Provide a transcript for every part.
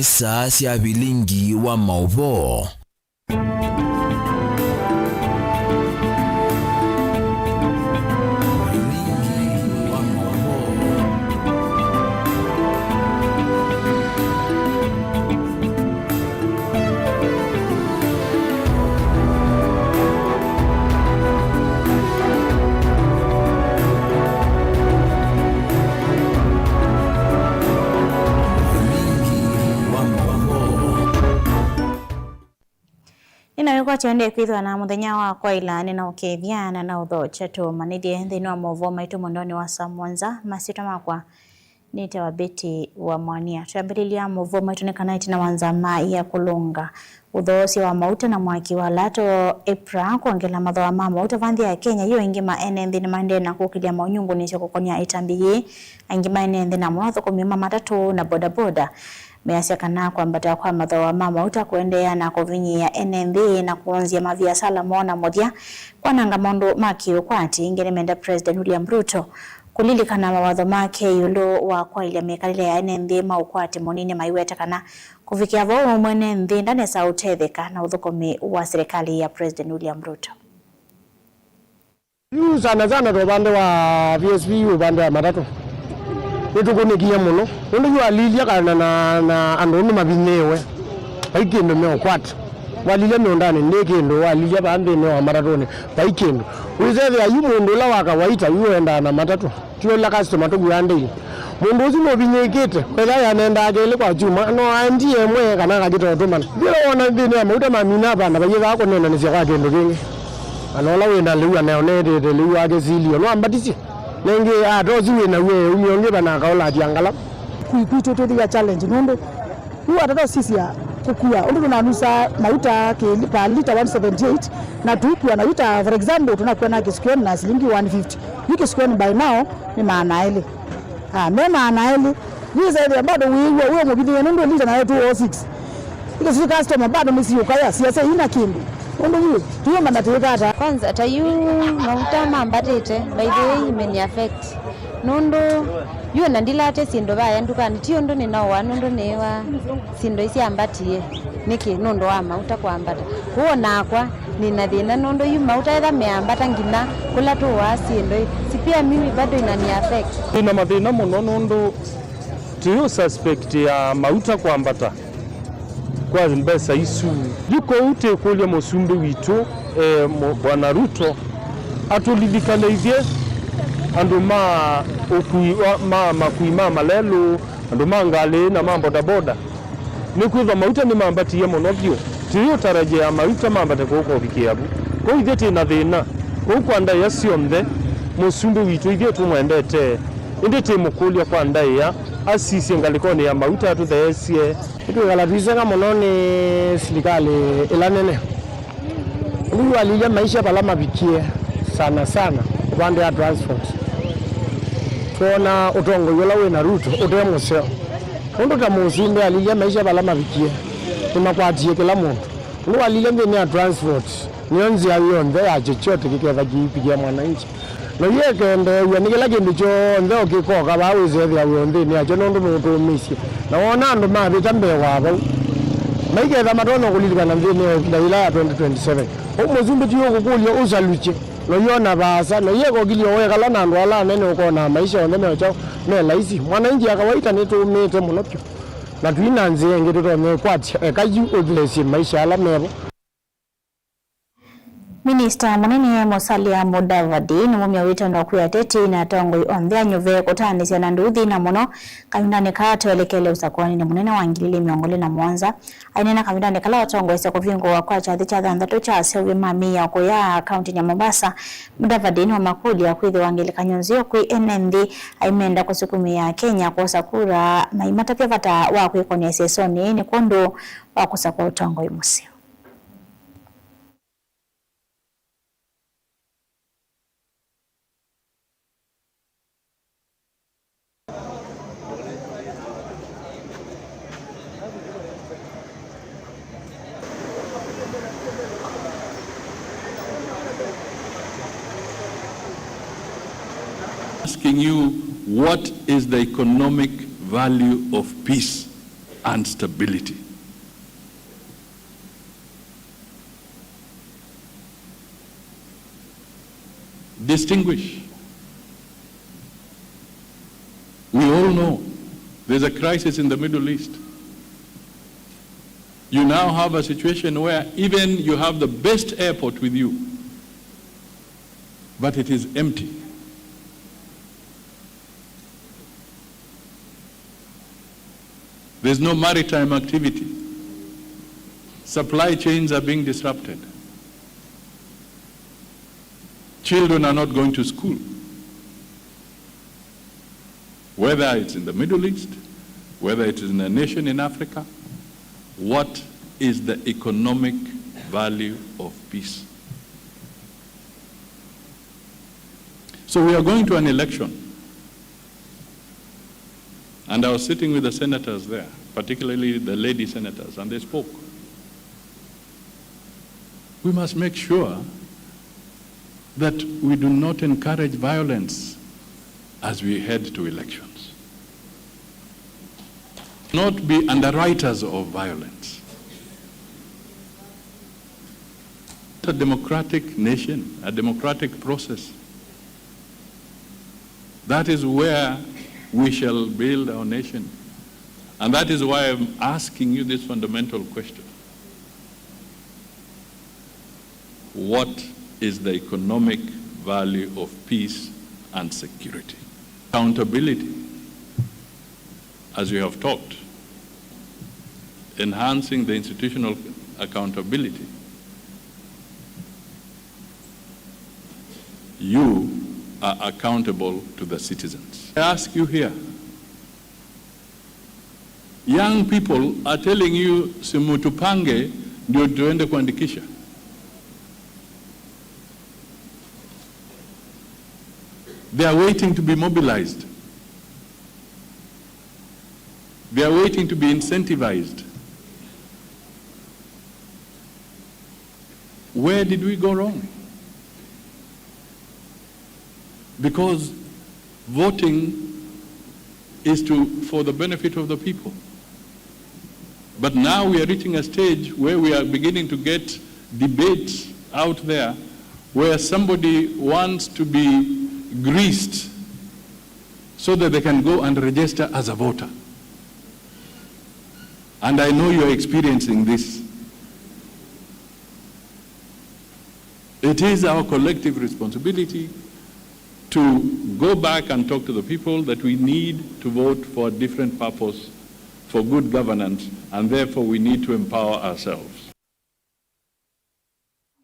nisa cia bilingi wa mauvo. Kwa tuende kwithwa na muthenya wa kwa ilani na ukethiana na uthocha tu manithie thini wa movo maitu mondoni wa Samwanza masito makwa nite wa Beti wa Mwania tuyambirilia movo maitu nikanaiti na wanzama ya kulunga uthosi wa mauta na mwaki wa lato April kuongela mathoa ma mauta vanthi ya Kenya hiyo ingima enenthi ni mande na kukilia maunyungu nisio kukonia itambiye ingima enenthi na mwatho kumima matatu na bodaboda measia kana kwambata kwa mathoa ma mauta kuendea na kuvinyia NMB na kuanzia mabiashara mona moja kwa nanga mondo maki ukwati ingelemenda President William Ruto kulilikana mawatho make yulo wa kwa ile mekalile ya NMB maukwati monini maiweta kana kufikia vao mwene NMB ndane sa utetheka na uthukomi wa serikali ya President William Ruto. Yu sana robande wa VSP ubande wa matatu. Ito kunikia muno. Undu yu alilia kana na andoni mabinewe. Baikendo meo kwata. Walilia meondani ndekendo walilia bande meo maratoni. Baikendo. Uizethi ya yu mundu la waka waita yu enda na matatu. Tuyo la customer to guyande. Mundu uzi no binyekete. Kwela ya nenda agele kwa chuma. No andie mwe kana kajito otomana. Bila wana bine ya mauta mamina bana. Bayiga ako nena nisi kwa kendo kingi. Anola wenda liwa neonede de liwa gezilio. No ambatisi. Nenge atozi wena we umionge bana kaola diangala kuikuito to dia challenge nondo huwa tata sisi ya kukua ndio tunanusa mauta ke lipa lita 178 na tukiwa na lita for example tunakuwa na kisikoni na shilingi 150 hiki kisikoni by now ni maana ile mema ana ile hizo ile bado wewe mobidi nondo lita na 206 hiki si customer bado msiyokaya siasa ina kindu ondo hiyo tuyo manateka kwanza tayu mauta mambatete by the way imeni affect nondo yo nandilate sindo baya ndukani tiyo ndo ni nao wanondo newa sindo isi ambatie niki nondo wa mauta kwa ambata kuona kwa nina thina nondo yu mauta etha meambata ngina kula tu wa sindo sipia mimi bado inani affect ina mathina muno nondo tiyo suspect ya mauta kwa ambata kwa mbesa isu yuko ute kulia musumbi witu bwana Ruto atulidikana ivye anduma makuima malelo anduma ngale na mambo boda nikuva mauta ni mambatiye monobyo tiyo tarajea mauta mambate koko bikiabu ko ithete na thina ko kwanda yasionde musumbi witu ivye tumwendete indete mukulia kwa ndaya asisi ngalikoni ya mauta atutheesie itugalatize kama monone serikali ilanene ndio alilia maisha palama bikie sana upande ya transport tuona utongo yola we na Ruto utemoseo ndo tamusinde alilia maisha palama bikie tumakwatie kila muntu ndio alilia ngene ya transport nionzi ya yonde ya chochote kikeva kipigia mwananchi no yekende yanikela kindu cho ndo kikoka bawize ya yonde ni acho ndo mutumisi na wona ndo mabita mbewa maikeza matono kulilikana mvene ndaila 2027 umuzumbi tiyo kukulia usaluche no yona basa no yeko kilio wekala nandu ala nene ukona maisha yonde mecho ne laisi mwananchi akawaita nitumite munopyo na tuinanze ngete to me kwati kayu odlesi maisha ala mebo. Minister Munene Musalia Mudavadi ni mumya wito ndo kuyateti na tongo ondhia nyuve kutani siya nanduthi na muno kawindane kaa tuelekele usakoni ni munene wangilili miongole na Mwanza ainena kawindane kala watongo isa kuvingo wa kwa chathi cha dhandhato cha sewe mami ya kuya kaunti ya Mombasa. Mudavadi ni wa makuli ya kuithi wangili kanyonzio kui NND aimenda kusukumi ya Kenya kwa sakura maimata pia vata wa kuikoni sesoni ni kondo wa kusakua utongo imusio. Asking you, what is the economic value of peace? and stability. Distinguish. We all know there's a crisis in the Middle East. You now have a situation where even you have the best airport with you, but it is empty. There's no maritime activity. Supply chains are being disrupted. Children are not going to school. Whether it's in the Middle East, whether it is in a nation in Africa, what is the economic value of peace? So we are going to an election. And I was sitting with the senators there, particularly the lady senators, and they spoke. We must make sure that we do not encourage violence as we head to elections. Not be underwriters of violence. A democratic nation, a democratic process. That is where we shall build our nation. And that is why I'm asking you this fundamental question. What is the economic value of peace and security? Accountability, as we have talked, enhancing the institutional accountability. You are accountable to the citizens. I ask you here, young people are telling you simutupange ndio tuende kuandikisha. They are waiting to be mobilized. They are waiting to be incentivized. Where did we go wrong? Because voting is for the benefit of the people. But now we are reaching a stage where we are beginning to get debates out there where somebody wants to be greased so that they can go and register as a voter. And I know you're experiencing this. It is our collective responsibility to go back and talk to the people that we need to vote for a different purpose, for good governance, and therefore we need to empower ourselves.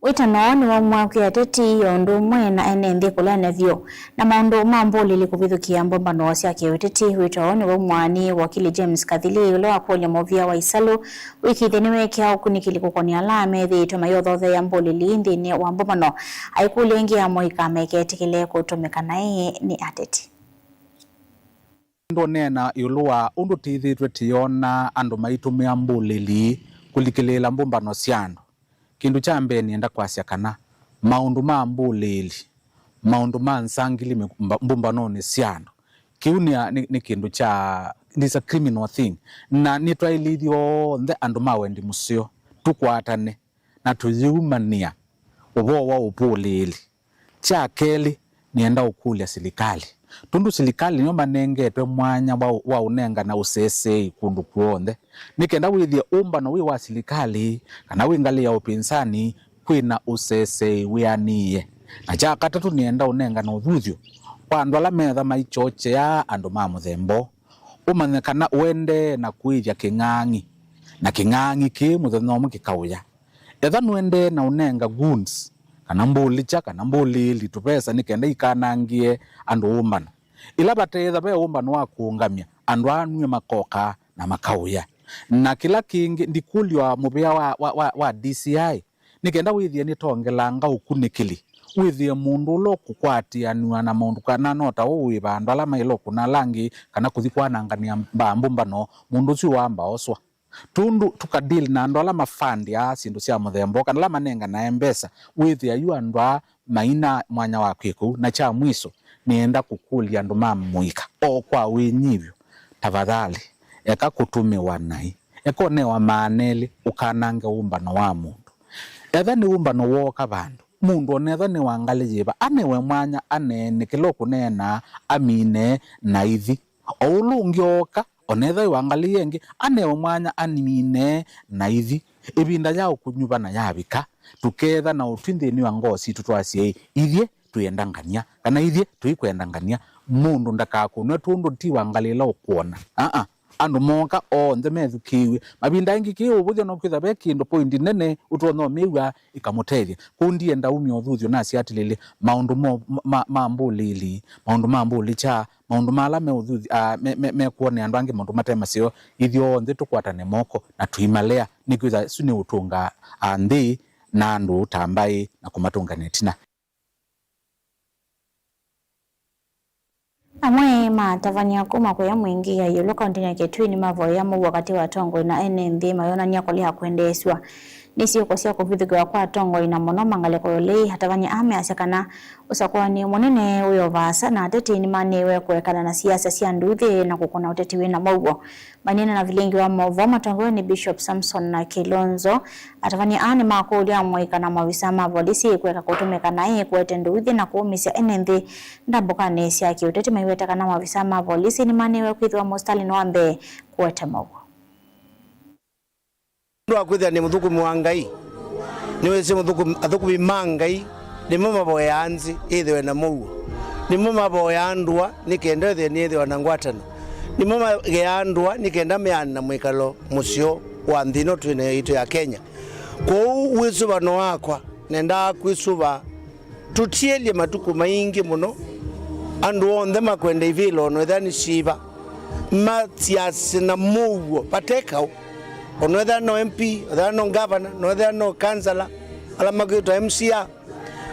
Witano ni wamwaki ateti yondu mwena enende kulane vyo na maundu mamboli likuvithukia mbombano wasya kiweteti. Witano ni wamwani wakili James Kathili ule waponya movia wa Isalu wiki theniwe kia ukunikili kukonia lame thito mayodhothe ya mboli liindi ni wa mbombano haikulengi ya moika meketikile kutumika iye ni ateti. Ndo nena yulua undu tithitwe tiona andu maitumia mboli li kulikilela mbombano syando. Kindu cha mbere nienda kwasya kana maundu ma mbulili maundu ma nsangili mbumbanoni syano kiu ni kindu cha is a criminal thing na nitwailithio nthe andu mawendi musio tukwatane na tuyumania ubo wa upulili cha keli nienda ukulia silikali tundu silikali nyo manengetwe mwanya wa unenga na usese kundu kuonde nikenda withia umbano wi wa silikali kana wingali ya upinsani kwina usese wianie na cha katatu nienda unenga na uthuthio kwa andu ala metha maichoche ya andu ma muthembo umanyekana uende na kuithia king'ang'i na king'ang'i ki muthenomu kikauya etha nuende na unenga goons kana mbulicha kana mbulili tupesa nikenda ikanangie andu umbano ila batetha be umbano wa kuungamia andu anwe makoka na makauya na kila kingi ndikulwa mubia wa DCI nikenda withia ni tongelanga ukunikili withia mundu lo kukwatianwa na mundu kana nota uwi bandu ala mailo kuna langi kana kuthikwanangania mbumbano mundu ci wamba oswa tundu tukadeal na andu ala mafandi ya sindu cia muthembo kana la manenga na mbesa withia yu andu maina mwanya wa kwiku na cha mwiso nienda kukulia andu mamuika o kwa winyivyo tafadhali eka kutumiwa nai eko ne wa maneli ukanange umbano wa mundu etha ni umbano woka bandu mundu onetha ni wangali jiba anewe mwanya anene kilo kunena amine naithi oulungioka onetha wangali yengi anewe mwanya animine naithi ibinda yao kunyubana yabika tuketha na utwindeni wa ngosi tutwasie ithie tuyendangania kana ithie tuikwendangania mundu ndakakunwe tundu ti wangalila ukuona andu monka onthe methukiwe mabinda ingi kiu buthio no kwitha be kindu point nene utono miwa ikamutethia kundi enda umio uthuthu na siatilile maundu mambulili maundu mambuli cha maundu mala me uthuthu me kuone andu angi maundu matema sio ithio onthe tukwatane moko na tuimalea nikwitha suni utunga anthi na andu tambai na kumatunga netina amwe matavania kuma kwa mwingi ya yolo kaunti ya Kitui mavoya mu wakati wa tongo na NND mayonania kuliha kuendeswa nisi ukosia kuvithigwa kwa tongo ina mono mangale kolei hatavania ame asekana usakwani munene uyo vasa na ateti ni manewe kuwekana na siasa sia nduthi na kukona uteti wina maugo manina na vilengi wa mauvo matongo ni Bishop Samson na Kilonzo atavania ane makuli ya mwika na mawisa mavolisi kuweka kutumeka na hii kuwete nduthi na kuumisia NND ndamboka nesi ya kiuteti maiweta kana mawisa mavolisi ni manewe kuithwa mostali nwambe kuwete maugo ndo akwithia ni muthuku mwangai ni wese muthuku athuku bimangai ni mama boyanzi ithwe na muo ni mama boyandwa nikenda the ni ithwe na ngwatana ni mama geandwa nikenda meana mwikalo musio wa nthino twine itu ya Kenya ko wisubano wakwa nenda kwisuba tutielie matuku maingi muno andu onthe makwenda ivilo no thani shiba matiasi na muo patekao ono da no MP da no governor no da no councillor ala magito MCA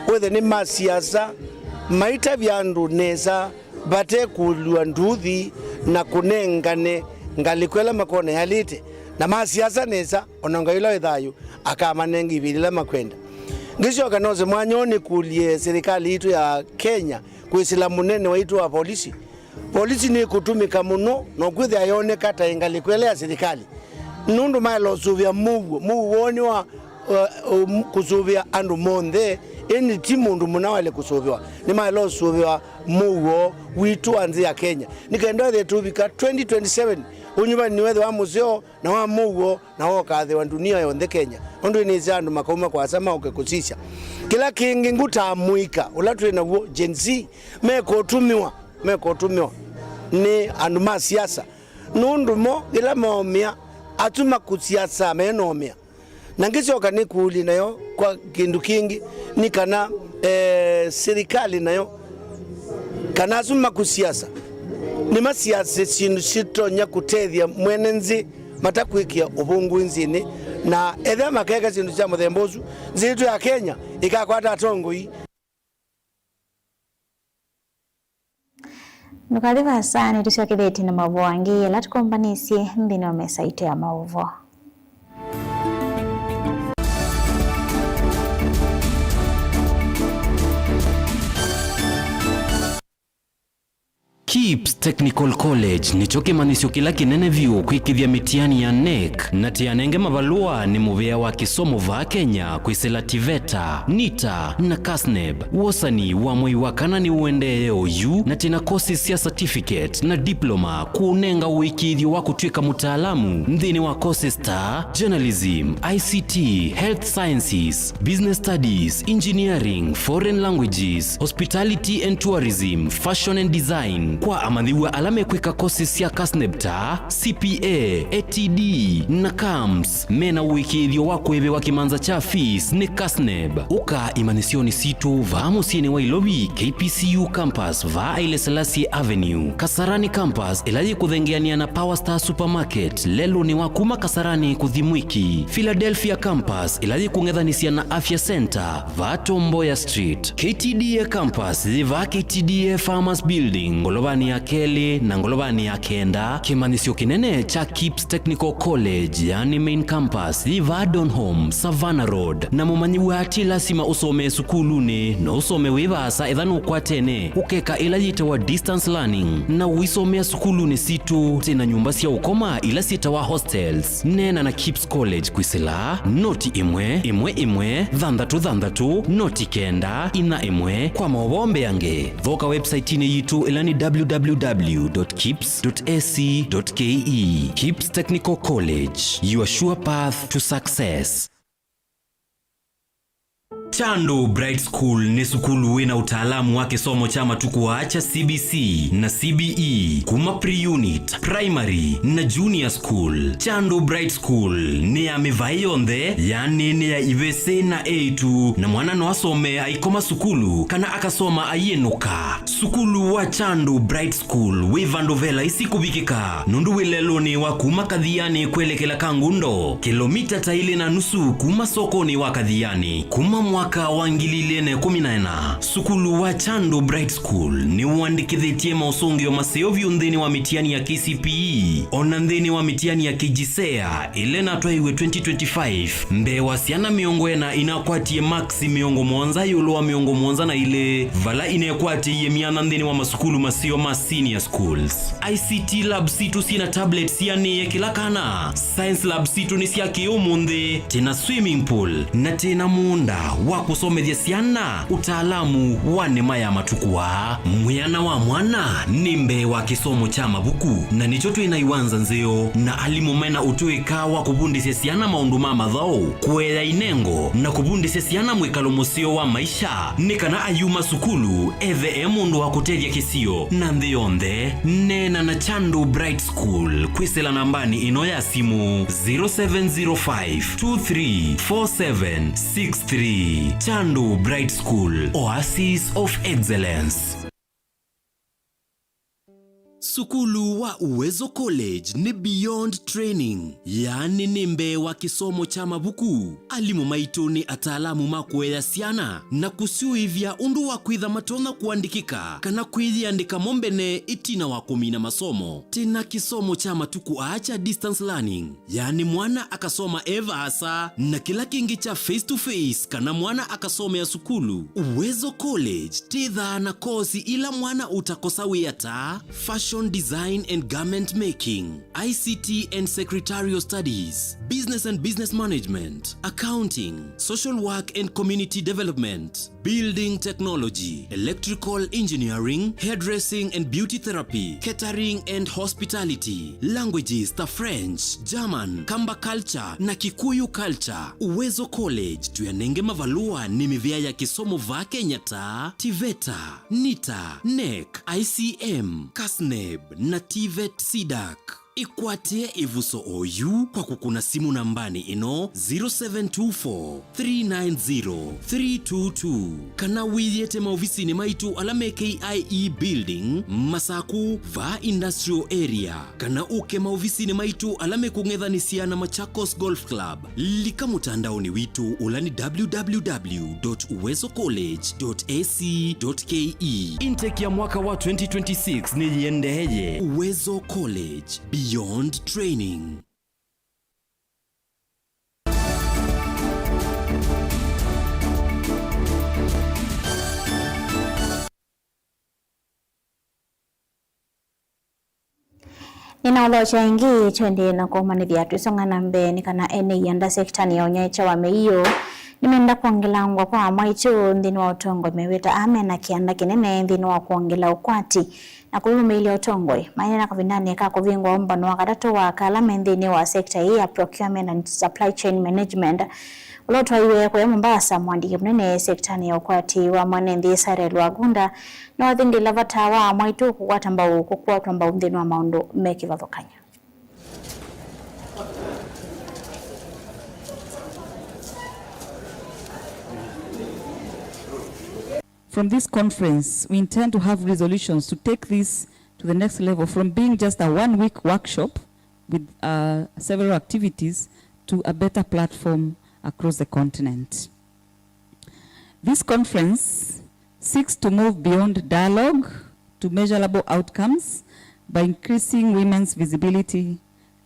wethe ni masiasa maita byandu nesa bate kulwa nduthi na kunengane ngalikwela makone halite na masiasa nesa onongailo ithayo akamanengi bilila makwenda ngisho kanoze mwanyoni kulie serikali itu ya Kenya kwisila munene waitu wa polisi ni kutumika muno no kwithe ayone kata ingalikwela ya serikali nundu mailo suvia muwoni wa kusuvia andu monde eni timundu munawale kusuviwa ni mailo suvia muwo witu anzi ya Kenya nikenda the tubika 2027 unyuba niwethe wa museo na wa muwo na wokathe wa dunia yonde Kenya ondu ni zandu makauma kwa sama ukekusisha kila kingi ngutamuika ulatwe na wo Gen Z mekotumiwa ni andu masiasa nundu mo ila maomia atuma kusiasa menomia nangisoka ni kuli nayo kwa kindu kingi ni kana serikali nayo kana atuma kusiasa ni masiasa sindu sitonya kutethia mwenenzi matakwikia ubungu nzini na etha makeka sindu cha muthembozu zitu ya Kenya ikakwata tongo hii nukaliva sana tusio kideti na mauvo wangi latu kompanisi mbino mesaite ya mauvo. KIPS Technical College nicho kimanisio kila kinene vyuo kwikithia mitiani ya NEC na tianenge mavalua ni muvea wa kisomo va Kenya kwisela TVETA, NITA na KASNEB. Wosani wa mwei wakana ni uende OU na tina courses ya certificate na diploma kuunenga uikithio wa kutwika mutaalamu nthini wa courses ta journalism, ICT, health sciences, business studies, engineering, foreign languages, hospitality and tourism, fashion and design. Kwa amadhiwa alame kwika courses ya KASNEBTA, CPA, ATD na KAMS. Mena uikithio wa kwebe wa kimanza cha fees ni KASNEB. Uka imanisioni situ va musini wa Ilobi KPCU campus va Haile Selassie Avenue. Kasarani campus ilaji kuthengeania na Power Star Supermarket. Lelo ni wakuma Kasarani kuthimwiki. Philadelphia campus ilaji kungethanisia na Afya Center va Tomboya Street. KTDA campus va KTDA Farmers Building Ngolova ngolobani ya keli na ngolobani ya kenda kimanisio kinene cha Kips Technical College yani main campus liva Donholm Savannah Road na mumanyi wati lasima usome sukuluni na usome wivasa ethanu kwa tene ukeka ila yitawa distance learning na uisomea sukuluni situ tena nyumba sia ukoma ila sitawa hostels nena na Kips College kwisila noti imwe dhandatu noti kenda ina imwe kwa mawombe yange voka website ine yitu ila ni www.kips.ac.ke. Kips Technical College, your sure path to success. Chando Bright School ni sukulu wina utaalamu wake somo chama tukuacha CBC na CBE kuma pre-unit, primary na junior school. Chando Bright School ni ya mivayonde yani ni ya ivese na A2 na mwana no asome aikoma sukulu kana akasoma ayenuka. Sukulu wa Chando Bright School wivandovela isikubikika nundu wileloni wa kuma kadhiani kwelekela Kangundo kilomita taili na nusu kuma sokoni wa kadhiani kuma mwaka wangilile 14. Sukulu wa Chando Bright School ni uandikithitie mausungio maseo viundheni wa mitiani ya KCPE onandheni wa mitiani ya KJSEA ile na twaiwe 2025 mbe wasiana miongoena inakwatie maxi miongo mwanza yolo wa miongo mwanza na ile vala inekwatie ye mianandheni wa masukulu maseo ma senior schools. ICT lab situ sina tablet siani ye kila kana science lab situ ni siya kiyomunde tena swimming pool na tena muunda wa kusomethia siana utaalamu wa nema ya matukua. Mwiana wa mwana nimbe wa kisomo cha mabuku na nicho twinaiwanza nzeo na alimumena utuika wa kubundisya siana maundu mama thao kuela inengo na kubundisya siana mwikalo musio wa maisha nikana ayuma sukulu ethe mundu wa kutethia kisio na nthionde nena na Chando Bright School kwisela nambani ino ya simu 0705234763. Chando Bright School, Oasis of Excellence. Sukulu wa Uwezo College ni beyond training, yani nimbe wa kisomo cha mabuku. Alimu maitu ni ataalamu makuela siana na kusiuivya undu wa kwitha matona kuandikika kana kwithia andika mombene itina wa kumina masomo. Tena kisomo cha matuku aacha distance learning, yani mwana akasoma eva asa na kila kingi cha face to face kana mwana akasome ya sukulu. Uwezo College titha na kosi ila mwana utakosawi ata fashion design and garment making, ICT and secretarial studies, business and business management, accounting, social work and community development, building technology, electrical engineering, hairdressing and beauty therapy, catering and hospitality, languages the French, German, Kamba culture na Kikuyu culture. Uwezo College tuyanenge mavalua ni mivia ya kisomo va Kenya ta TVETA, NITA, NEC, ICM, KASNEB na TVET SIDAC. Ikwatie ivuso oyu kwa kukuna simu nambani ino 0724-390-322 kana wiyete maofisini maitu alame KIE building Masaku va industrial area kana uke maofisini maitu alame kungethanisia na Machakos Golf Club lika mutandaoni witu ulani www.uwezocollege.ac.ke. Intake ya mwaka wa 2026 ni yendeheye. Uwezo College, beyond training. Ninaolocha ingi twende na kumanithia twisongana mbeni kana ene yanda sektani ya onyecha wa meiyo nimenda kuongelangwa kwa mwaitu nthini wa utongo meweta amena kianda kinene nthini wa kuongela ukwati na kuvumilia utongoi maana kavindani ka kuvingwa ombano wakatatu wa kalame nthini wa sekta hii ya procurement and supply chain management ulotwa iwe kwa Mombasa mwandiki mnene sektani ya ukwati wa mwanenthi Sare Lwagunda na wathindi lavata wa mwaitu kukwata mbau kukwata mbau nthini wa maundu mekivathokanya. From this conference, we intend to have resolutions to take this to the next level, from being just a one-week workshop with several activities to a better platform across the continent. This conference seeks to move beyond dialogue to measurable outcomes by increasing women's visibility,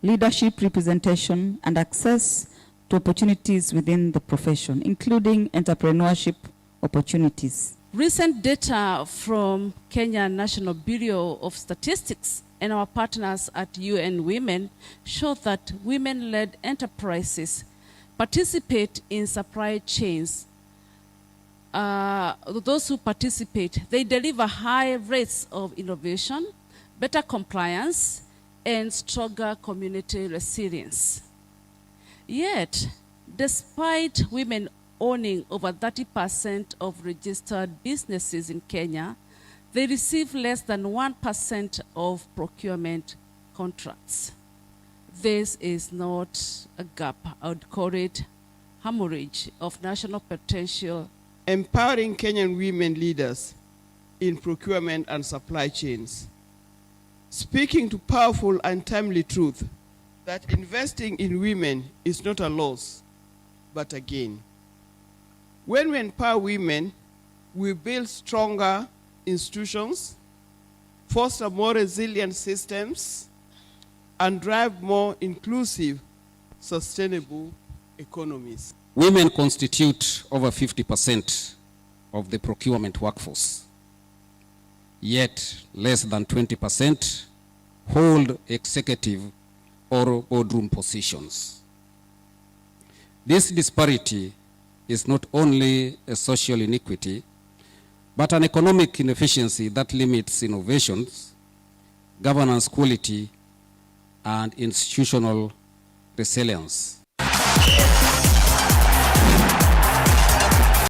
leadership representation, and access to opportunities within the profession, including entrepreneurship opportunities. Recent data from Kenya National Bureau of Statistics and our partners at UN Women show that women-led enterprises participate in supply chains. Those who participate, they deliver high rates of innovation, better compliance, and stronger community resilience. Yet, despite women owning over 30% of registered businesses in Kenya, they receive less than 1% of procurement contracts. This is not a gap. I would call it hemorrhage of national potential. Empowering Kenyan women leaders in procurement and supply chains. Speaking to powerful and timely truth that investing in women is not a loss, but a gain. When we empower women, we build stronger institutions, foster more resilient systems, and drive more inclusive, sustainable economies. Women constitute over 50% of the procurement workforce, yet less than 20% hold executive or boardroom positions. This disparity is not only a social inequity, but an economic inefficiency that limits innovations, governance quality, and institutional resilience.